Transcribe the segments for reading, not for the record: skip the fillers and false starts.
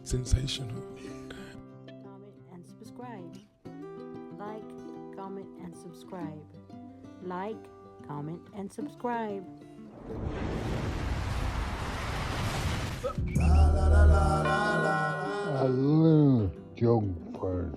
Sensational. Comment and subscribe. Like, comment, and subscribe. Like, comment, and subscribe. I love junk first.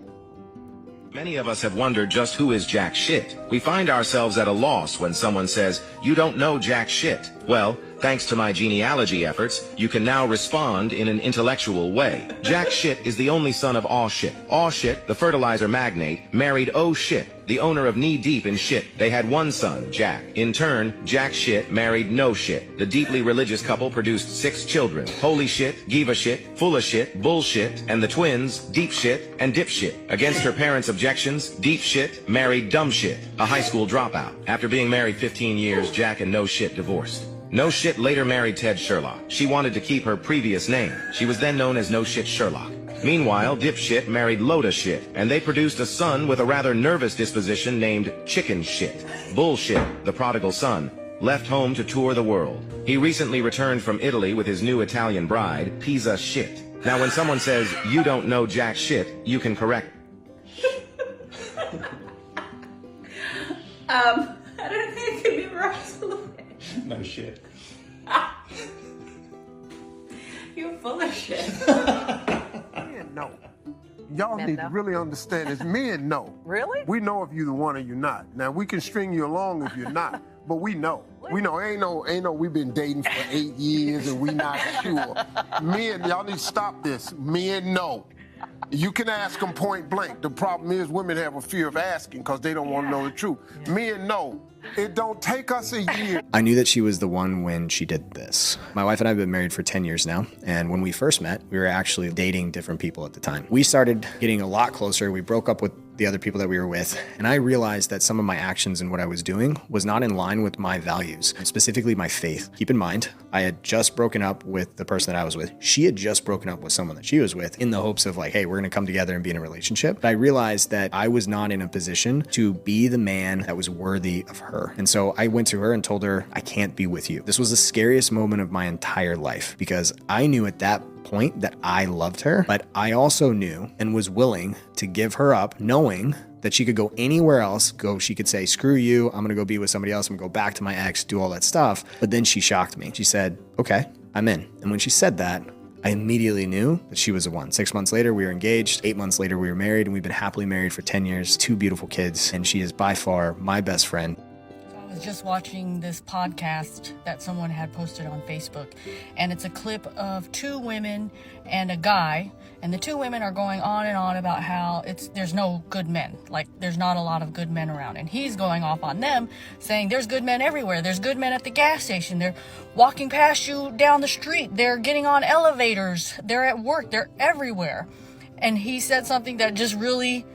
Many of us have wondered just who is jack shit. We find ourselves at a loss when someone says, "You don't know jack shit." Well, thanks to my genealogy efforts, you can now respond in an intellectual way. Jack Shit is the only son of Aw Shit. Aw Shit, the fertilizer magnate, married Oh Shit, the owner of Knee Deep in Shit. They had one son, Jack. In turn, Jack Shit married No Shit. The deeply religious couple produced 6 children: Holy Shit, Giva Shit, Full of Shit, Bullshit, and the twins, Deep Shit and Dip Shit. Against her parents' objections, Deep Shit married Dumb Shit, a high school dropout. After being married 15 years, Jack and No Shit divorced. No Shit later married Ted Sherlock. She wanted to keep her previous name. She was then known as No Shit Sherlock. Meanwhile, Dipshit married Loda Shit, and they produced a son with a rather nervous disposition named Chicken Shit. Bullshit, the prodigal son, left home to tour the world. He recently returned from Italy with his new Italian bride, Pizza Shit. Now when someone says, "You don't know jack shit," you can correct. I don't think it could be worse. No shit. You're full of shit. Men know. Y'all need to really understand this. Men know. Really? We know if you're the one or you're not. Now we can string you along if you're not, but we know. We know. Ain't no. We've been dating for 8 years and we not sure. Men, y'all need to stop this. Men know. You can ask them point blank. The problem is women have a fear of asking because they don't want to know the truth. Men know. It don't take us a year. I knew that she was the one when she did this. My wife and I have been married for 10 years now, and when we first met, we were actually dating different people at the time. We started getting a lot closer. We broke up with the other people that we were with, and I realized that some of my actions and what I was doing was not in line with my values, specifically my faith. Keep in mind, I had just broken up with the person that I was with. She had just broken up with someone that she was with in the hopes of like, hey, we're gonna come together and be in a relationship. But I realized that I was not in a position to be the man that was worthy of her. And so I went to her and told her, I can't be with you. This was the scariest moment of my entire life because I knew at that point that I loved her, but I also knew and was willing to give her up, knowing that she could go anywhere else. She could say, screw you, I'm gonna go be with somebody else, I'm gonna go back to my ex, do all that stuff. But then she shocked me. She said, okay, I'm in. And when she said that, I immediately knew that she was the one. 6 months later, we were engaged. 8 months later, we were married, and we've been happily married for 10 years, 2 beautiful kids, and she is by far my best friend. I was just watching this podcast that someone had posted on Facebook, and it's a clip of 2 women and a guy, and the 2 women are going on and on about how there's no good men, like there's not a lot of good men around, and he's going off on them saying there's good men everywhere. There's good men at the gas station, they're walking past you down the street, they're getting on elevators, they're at work, they're everywhere. And he said something that just really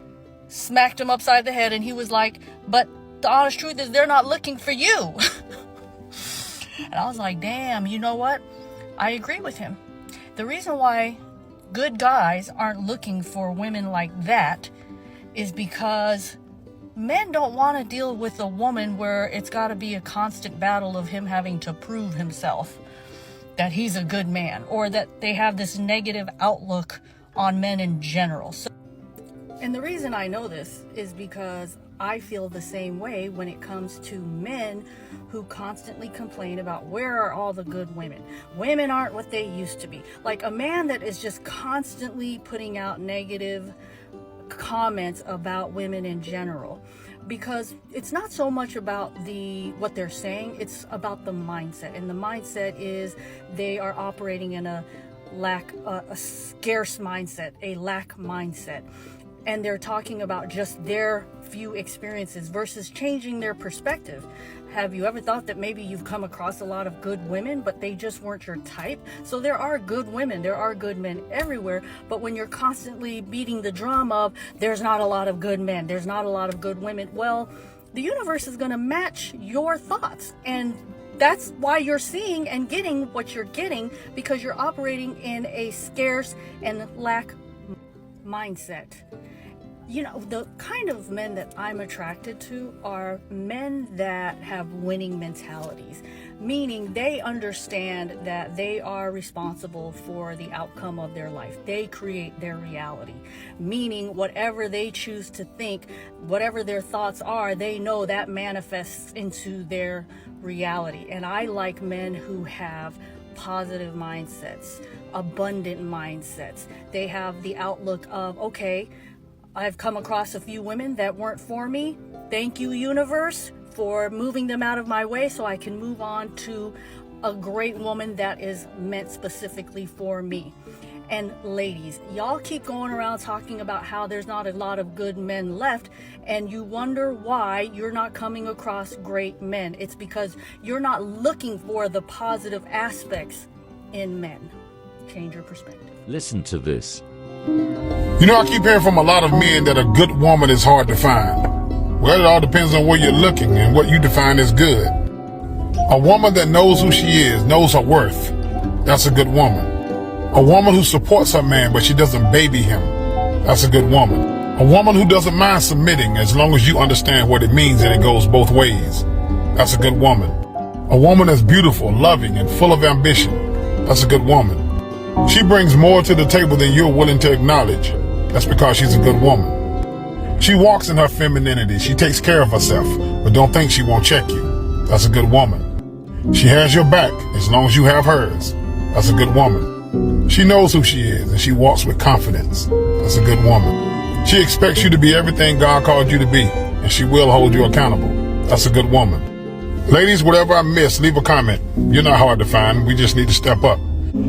smacked him upside the head, and he was like, but the honest truth is they're not looking for you. And I was like, damn, you know what? I agree with him. The reason why good guys aren't looking for women like that is because men don't want to deal with a woman where it's got to be a constant battle of him having to prove himself that he's a good man, or that they have this negative outlook on men in general. And the reason I know this is because I feel the same way when it comes to men who constantly complain about where are all the good women. Women aren't what they used to be. Like a man that is just constantly putting out negative comments about women in general. Because it's not so much about what they're saying, it's about the mindset. And the mindset is they are operating in a scarce mindset, a lack mindset. And they're talking about just their few experiences versus changing their perspective. Have you ever thought that maybe you've come across a lot of good women, but they just weren't your type? So there are good women, there are good men everywhere, but when you're constantly beating the drum of there's not a lot of good men, there's not a lot of good women, well, the universe is going to match your thoughts. And that's why you're seeing and getting what you're getting, because you're operating in a scarce and lack mindset. You know, the kind of men that I'm attracted to are men that have winning mentalities, meaning they understand that they are responsible for the outcome of their life. They create their reality, meaning whatever they choose to think, whatever their thoughts are, they know that manifests into their reality. And I like men who have positive mindsets, abundant mindsets. They have the outlook of, okay, I've come across a few women that weren't for me. Thank you, universe, for moving them out of my way so I can move on to a great woman that is meant specifically for me. And ladies, y'all keep going around talking about how there's not a lot of good men left, and you wonder why you're not coming across great men. It's because you're not looking for the positive aspects in men. Change your perspective. Listen to this. You know, I keep hearing from a lot of men that a good woman is hard to find. Well, it all depends on where you're looking and what you define as good. A woman that knows who she is, knows her worth, that's a good woman. A woman who supports her man, but she doesn't baby him, that's a good woman. A woman who doesn't mind submitting as long as you understand what it means and it goes both ways, that's a good woman. A woman that's beautiful, loving, and full of ambition, that's a good woman. She brings more to the table than you're willing to acknowledge. That's because she's a good woman. She walks in her femininity. She takes care of herself, but don't think she won't check you. That's a good woman. She has your back as long as you have hers. That's a good woman. She knows who she is and she walks with confidence. That's a good woman. She expects you to be everything God called you to be, and she will hold you accountable. That's a good woman. Ladies, whatever I miss, leave a comment. You're not hard to find. We just need to step up.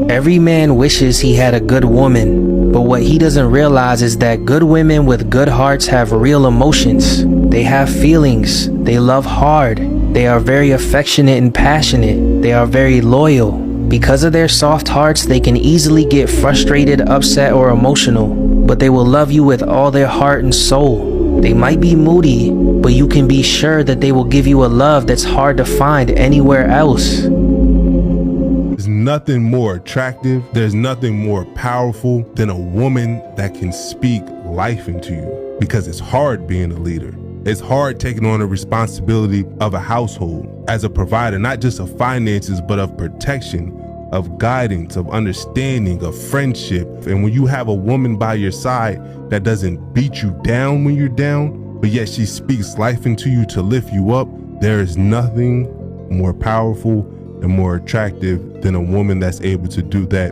Every man wishes he had a good woman, but what he doesn't realize is that good women with good hearts have real emotions. They have feelings. They love hard. They are very affectionate and passionate. They are very loyal. Because of their soft hearts, they can easily get frustrated, upset, or emotional, but they will love you with all their heart and soul. They might be moody, but you can be sure that they will give you a love that's hard to find anywhere else. There's nothing more attractive, there's nothing more powerful than a woman that can speak life into you, because it's hard being a leader. It's hard taking on the responsibility of a household as a provider, not just of finances, but of protection, of guidance, of understanding, of friendship. And when you have a woman by your side that doesn't beat you down when you're down, but yet she speaks life into you to lift you up, there is nothing more powerful and more attractive than a woman that's able to do that.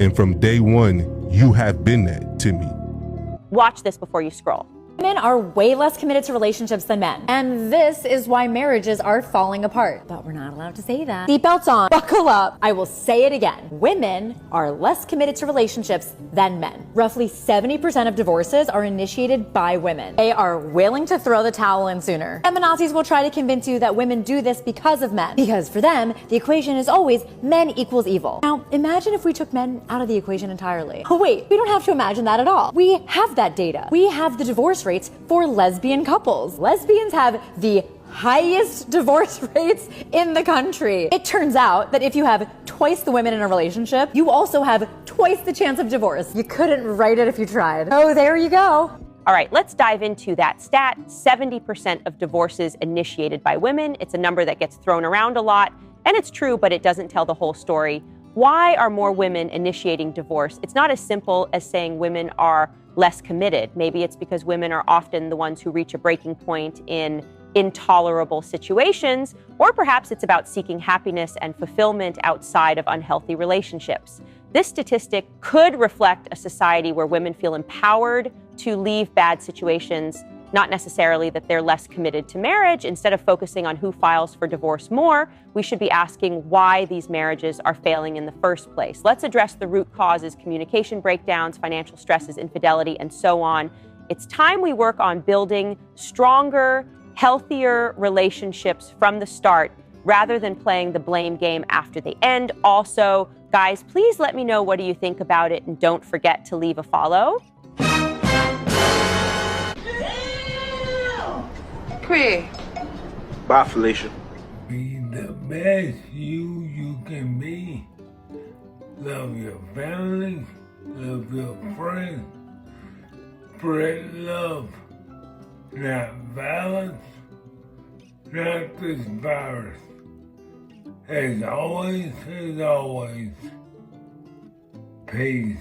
And from day one, you have been that to me. Watch this before you scroll. Women are way less committed to relationships than men. And this is why marriages are falling apart. But we're not allowed to say that. Seatbelts on, buckle up. I will say it again. Women are less committed to relationships than men. Roughly 70% of divorces are initiated by women. They are willing to throw the towel in sooner. Feminazis will try to convince you that women do this because of men. Because for them, the equation is always men equals evil. Now, imagine if we took men out of the equation entirely. Oh wait, we don't have to imagine that at all. We have that data. We have the divorce rates for lesbian couples. Lesbians have the highest divorce rates in the country. It turns out that if you have twice the women in a relationship, you also have twice the chance of divorce. You couldn't write it if you tried. Oh, there you go. All right, let's dive into that stat. 70% of divorces initiated by women. It's a number that gets thrown around a lot, and it's true, but it doesn't tell the whole story. Why are more women initiating divorce? It's not as simple as saying women are less committed. Maybe it's because women are often the ones who reach a breaking point in intolerable situations, or perhaps it's about seeking happiness and fulfillment outside of unhealthy relationships. This statistic could reflect a society where women feel empowered to leave bad situations, not necessarily that they're less committed to marriage. Instead of focusing on who files for divorce more, we should be asking why these marriages are failing in the first place. Let's address the root causes: communication breakdowns, financial stresses, infidelity, and so on. It's time we work on building stronger, healthier relationships from the start, rather than playing the blame game after they end. Also, guys, please let me know, what do you think about it? And don't forget to leave a follow. Bye, Felicia. Be the best you can be. Love your family, love your friends. spread love, not violence, not this virus. As always, peace.